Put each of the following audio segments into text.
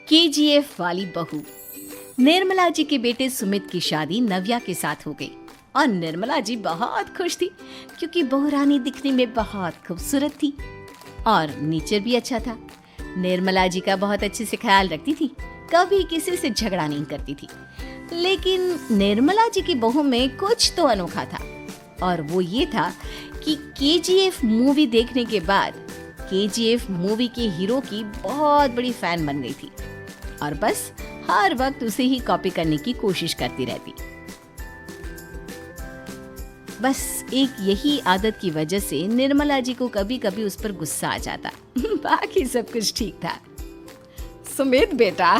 KGF वाली बहू। निर्मला जी के बेटे सुमित की शादी नव्या के साथ हो गई और निर्मला जी बहुत खुश थी क्योंकि बहू रानी दिखने में बहुत खूबसूरत थी और नेचर भी अच्छा था। निर्मला जी का बहुत अच्छे से ख्याल रखती थी, कभी किसी से झगड़ा नहीं करती थी। लेकिन निर्मला जी की बहू में कुछ तो अनोखा था और वो ये था कि केजीएफ मूवी देखने के बाद केजीएफ मूवी के हीरो की बहुत बड़ी फैन बन गई थी और बस हर वक्त उसे ही कॉपी करने की कोशिश करती रहती। बस एक यही आदत की वजह से निर्मला जी को कभी कभी उस पर गुस्सा आ जाता। बाकी सब कुछ ठीक था। सुमित बेटा,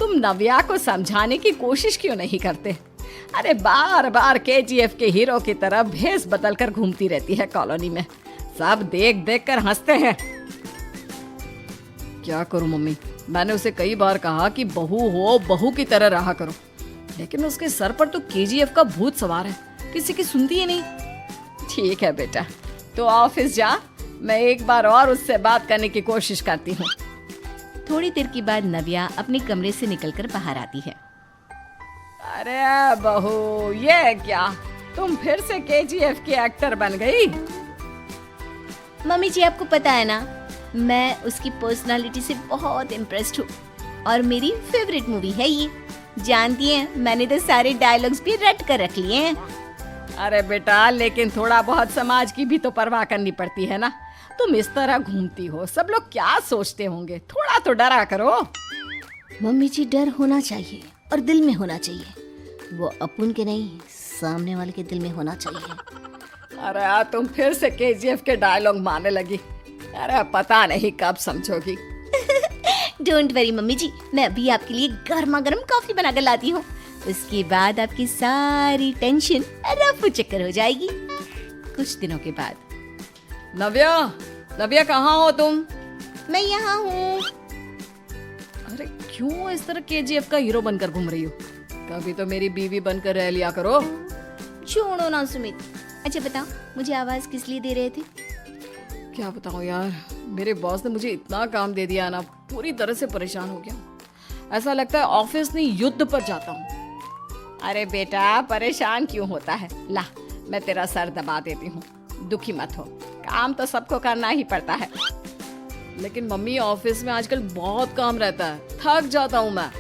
तुम नव्या को समझाने की कोशिश क्यों नहीं करते? अरे बार बार केजीएफ के हीरो की तरह भेस बदल कर घूमती रहती है कॉलोनी में, सब देख देख कर हंसते हैं। क्या करूं मम्मी, मैंने उसे कई बार कहा कि बहू हो, बहू की तरह रहा करो, लेकिन उसके सर पर तो केजीएफ का भूत सवार है, किसी की सुनती ही नहीं। ठीक है बेटा, तो ऑफिस जा, मैं एक बार और उससे बात करने की कोशिश करती हूँ। थोड़ी देर के बाद नव्या अपने कमरे से निकलकर बाहर आती है। अरे बहू, ये क्या, तुम फिर से केजीएफ की एक्टर बन गई? मम्मी जी, आपको पता है ना, मैं उसकी पर्सनालिटी से बहुत इम्प्रेस्ड हूँ और मेरी फेवरेट मूवी है ये। जानती हैं, मैंने तो सारे डायलॉग्स भी रट कर रख लिए हैं। अरे बेटा, लेकिन थोड़ा बहुत समाज की भी तो परवाह करनी पड़ती है ना। तुम इस तरह घूमती हो, सब लोग क्या सोचते होंगे, थोड़ा तो डरा करो। मम्मी जी, डर होना चाहिए और दिल में होना चाहिए, वो अपन के नहीं, सामने वाले के दिल में होना चाहिए। अरे तुम फिर से केजीएफ के डायलॉग मारने लगी। अरे पता नहीं कब समझोगी। डोंट वरी मम्मी जी, मैं अभी आपके लिए गर्मा गर्म कॉफी बना कर लाती हूँ। उसके बाद आपकी सारी टेंशन रफू चक्कर हो जाएगी। कुछ दिनों के बाद। नव्या, नव्या कहाँ हो तुम? मैं यहाँ हूँ। अरे क्यों इस तरह केजीएफ का हीरो बनकर घूम रही हो? कभी तो मेरी बीवी बनकर रह लिया करो। छोड़ो ना सुमित। अच्छा बताओ, मुझे आवाज किस लिए दे रहे थे? क्या बताऊं यार, मेरे बॉस ने मुझे इतना काम दे दिया ना, पूरी तरह से परेशान हो गया। ऐसा लगता है ऑफिस नहीं, युद्ध पर जाता हूँ। अरे बेटा, परेशान क्यों होता है? ला, मैं तेरा सर दबा देती हूँ, दुखी मत हो, काम तो सबको करना ही पड़ता है। लेकिन मम्मी, ऑफिस में आजकल बहुत काम रहता है, थक जाता हूँ मैं।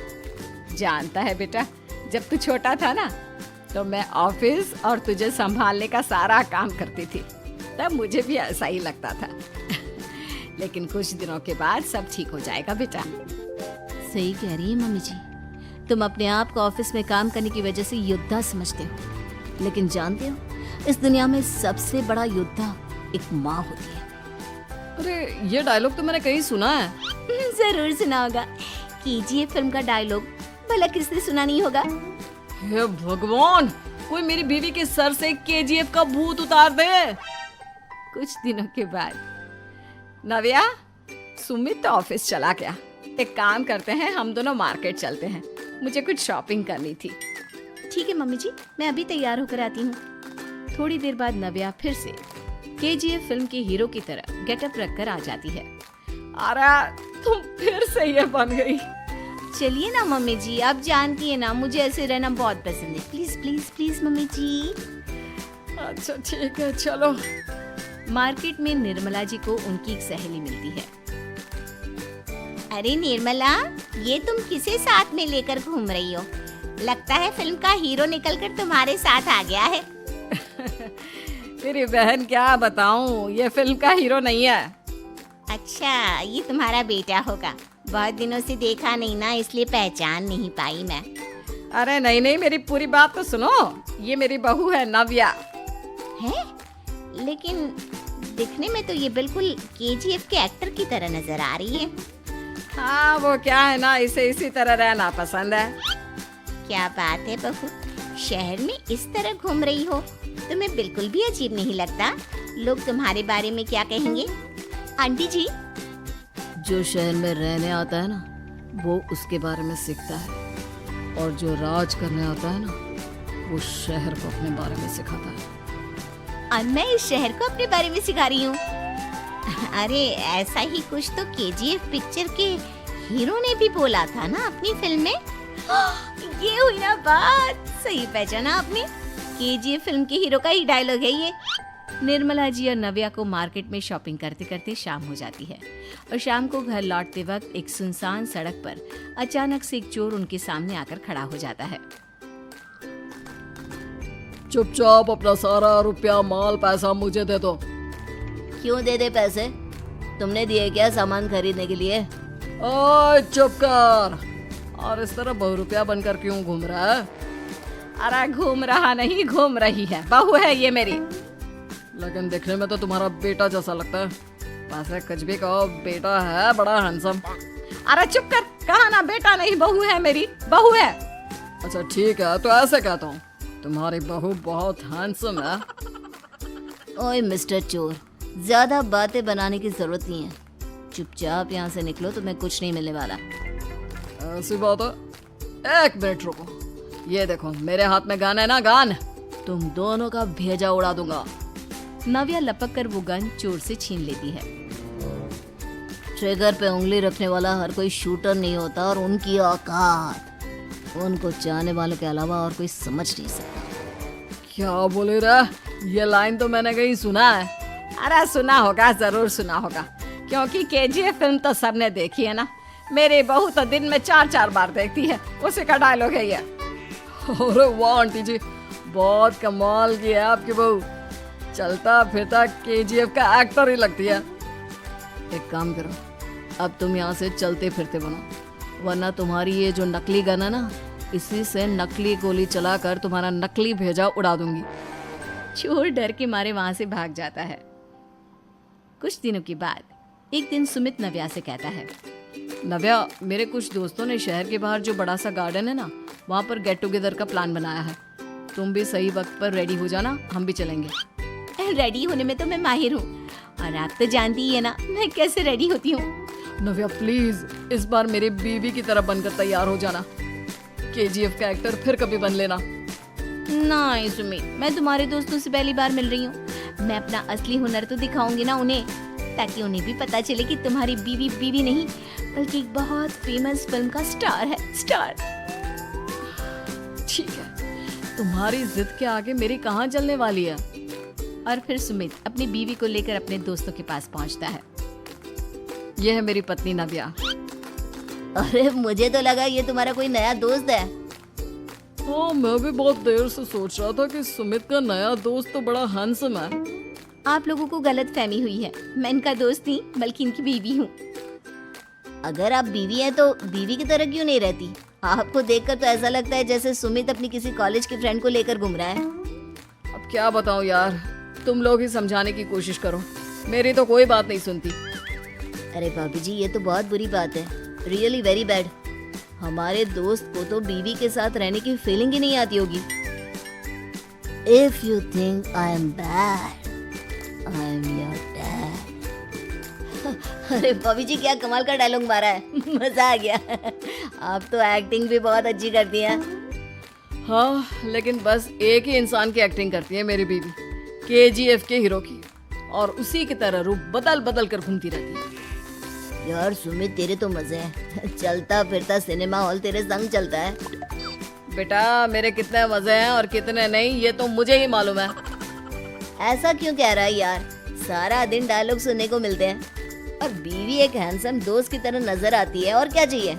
जानता है बेटा, जब तू छोटा था ना, तो मैं ऑफिस और तुझे संभालने का सारा काम करती थी, तब मुझे भी ऐसा ही लगता था। लेकिन कुछ दिनों के बाद सब ठीक हो जाएगा बेटा। सही कह रही है मम्मी जी, तुम अपने आप को ऑफिस में काम करने की वजह से योद्धा समझते हो, लेकिन जानते हो, इस दुनिया में सबसे बड़ा योद्धा एक माँ होती है। अरे ये डायलॉग तो मैंने कहीं सुना है। जरूर सुना होगा, केजीएफ फिल्म का डायलॉग, भला किसने सुना नहीं होगा? हे भगवान, कोई मेरी बीवी के सर से केजीएफ का भूत उतार दे। कुछ दिनों के बाद। नव्या, सुमित तो ऑफिस चला गया, एक काम करते हैं, हम दोनों मार्केट चलते हैं, मुझे कुछ शॉपिंग करनी थी। ठीक है मम्मी जी, मैं अभी तैयार होकर आती हूँ। थोड़ी देर बाद नव्या फिर से केजीएफ फिल्म के हीरो की तरह गेटअप रखकर आ जाती है। अरे तुम फिर से ये बन गई। चलिए ना मम्मी जी, आप जानती है ना, मुझे ऐसे रहना बहुत पसंद है। प्लीज प्लीज प्लीज मम्मी जी। अच्छा ठीक है, चलो। मार्केट में निर्मला जी को उनकी एक सहेली मिलती है। अरे निर्मला, ये तुम किसे साथ में लेकर घूम रही हो? लगता है फिल्म का हीरो निकलकर तुम्हारे साथ आ गया है। तेरी बहन, क्या बताऊं, ये फिल्म का हीरो नहीं है। अच्छा, ये तुम्हारा बेटा होगा, बहुत दिनों से देखा नहीं ना, इसलिए पहचान नहीं पाई मैं। अरे नहीं नहीं, मेरी पूरी बात तो सुनो, ये मेरी बहू है नव्या। है? लेकिन दिखने में तो ये बिल्कुल केजीएफ के एक्टर की तरह नजर आ रही है। हाँ, वो क्या है ना, इसे इसी तरह रहना पसंद है। क्या बात है बहू, शहर में इस तरह घूम रही हो, तुम्हें बिल्कुल भी अजीब नहीं लगता? लोग तुम्हारे बारे में क्या कहेंगे? आंटी जी, जो शहर में रहने आता है ना, वो उसके बारे में सीखता है, और जो राज करने आता है ना, वो शहर को अपने बारे में सिखाता है। और मैं इस शहर को अपने बारे में सिखा रही हूँ। अरे ऐसा ही कुछ तो केजीएफ पिक्चर के हीरो ने भी बोला था ना अपनी फिल्म में। ये हुई ना बात, सही पहचाना आपने। केजीएफ फिल्म के हीरो का ही डायलॉग है ये। निर्मला जी और नव्या को मार्केट में शॉपिंग करते करते शाम हो जाती है और शाम को घर लौटते वक्त एक सुनसान सड़क पर अचानक से एक चोर उनके सामने आकर खड़ा हो जाता है। चुपचाप अपना सारा रुपया माल पैसा मुझे दे दो। क्यों दे दे पैसे? तुमने दिए क्या सामान खरीदने के लिए? ओए चुप कर। और इस तरह बहुरुपया बनकर क्यों घूम रहा है? अरे घूम रहा नहीं, घूम रही है, बहू है ये मेरी। लेकिन देखने में तो तुम्हारा बेटा जैसा लगता है। वैसे कुछ भी कहो, बेटा है बड़ा हैंडसम। अरे चुप कर, कहा ना बेटा नहीं बहू है मेरी, बहू है। अच्छा ठीक है, तो ऐसे कहता हूँ, तुम्हारी बहू बहुत हैंडसम है। ओए मिस्टर चोर, ज्यादा बातें बनाने की जरूरत नहीं है। चुपचाप यहाँ से निकलो, तुम्हें कुछ नहीं मिलने वाला। ऐसी बात है। एक मिनट रुको, ये देखो मेरे हाथ में गन है ना, गन। तुम दोनों का भेजा उड़ा दूंगा। नव्या लपक कर वो गन चोर से छीन लेती है। ट्रिगर पे उंगली रखने वाला हर कोई शूटर नहीं होता और उनकी औकात उनको चाहने वालों के अलावा और कोई समझ नहीं सकता। क्या बोले रे? ये लाइन तो मैंने कहीं सुना है। अरे सुना होगा, जरूर सुना होगा, क्योंकि केजीएफ फिल्म तो सबने देखी है ना। मेरी बहू तो दिन में 4-4 बार देखती है, उसी का डायलॉग है ये। अरे वाह आंटी जी, बहुत कमाल की है आपकी बहू। चलता फिरता केजीएफ का एक्टर ही लगती है। एक काम करो, अब तुम यहाँ से चलते फिरते बनो, वरना तुम्हारी ये जो नकली गन है ना, इसी से नकली गोली चलाकर तुम्हारा नकली भेजा उड़ा दूंगी। चोर डर के मारे वहां से भाग जाता है। कुछ दिनों के बाद एक दिन सुमित नव्या से कहता है, नव्या, मेरे कुछ दोस्तों ने शहर के बाहर जो बड़ा सा गार्डन है ना, वहाँ पर गेट टुगेदर का प्लान बनाया है। तुम भी सही वक्त पर रेडी हो जाना, हम भी चलेंगे। रेडी होने में तो मैं माहिर हूँ, और आप तो जानती ही है ना मैं कैसे रेडी होती हूँ। नव्या प्लीज, इस बार मेरी बीवी की तरह बनकर तैयार हो जाना। केजीएफ का एक्टर फिर कभी बन लेना। नहीं सुमित, मैं तुम्हारे दोस्तों से पहली बार मिल रही हूँ। मैं अपना असली हुनर तो दिखाऊंगी ना उन्हें, ताकि उन्हें भी पता चले कि तुम्हारी बीवी बीवी नहीं बल्कि एक बहुत फेमस फिल्म का स्टार है, स्टार। ठीक है, तुम्हारी जिद के आगे मेरी कहाँ चलने वाली है। और फिर सुमित अपनी बीवी को लेकर अपने दोस्तों के पास पहुंचता है। यह है मेरी पत्नी नव्या। अरे मुझे तो लगा ये तुम्हारा कोई नया दोस्त है। हाँ, मैं भी बहुत देर से सोच रहा था कि सुमित का नया दोस्त तो बड़ा हैंडसम है। आप लोगों को गलत फहमी हुई है, मैं इनका दोस्त नहीं बल्कि इनकी बीवी हूँ। अगर आप बीवी हैं तो बीवी की तरह क्यों नहीं रहती? आपको देखकर तो ऐसा लगता है जैसे सुमित अपनी किसी कॉलेज के फ्रेंड को लेकर घूम रहा है। अब क्या बताऊं यार, तुम लोग ही समझाने की कोशिश करो, मेरी तो कोई बात नहीं सुनती। अरे भाभी जी, ये तो बहुत बुरी बात है, रियली वेरी बैड। हमारे दोस्त को तो बीवी के साथ रहने की फीलिंग ही नहीं आती होगी। If you think I am bad, I am your dad. अरे भाभी जी, क्या कमाल का डायलॉग मारा है, मजा आ गया। आप तो एक्टिंग भी बहुत अच्छी करती हैं। हाँ, लेकिन बस एक ही इंसान की एक्टिंग करती है मेरी बीवी, केजीएफ के हीरो की, और उसी की तरह रूप बदल बदल कर घूमती रहती है। यार सुमित, तेरे तो मजे हैं, चलता फिरता सिनेमा हॉल तेरे संग चलता है। बेटा, मेरे कितने मजे हैं और कितने नहीं ये तो मुझे ही मालूम है। ऐसा क्यों कह रहा है यार, सारा दिन डायलॉग सुनने को मिलते हैं और बीवी एक हैंडसम दोस्त की तरह नजर आती है, और क्या चाहिए।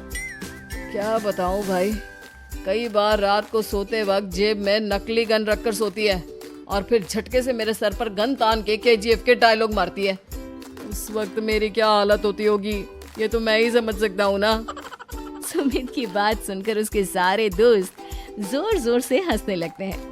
क्या बताऊं भाई, कई बार रात को सोते वक्त जेब में नकली गन रखकर सोती है और फिर झटके से मेरे सर पर गन तान के केजीएफ के डायलॉग मारती है। उस वक्त मेरी क्या हालत होती होगी ये तो मैं ही समझ सकता हूँ ना। सुमित की बात सुनकर उसके सारे दोस्त जोर जोर से हंसने लगते हैं।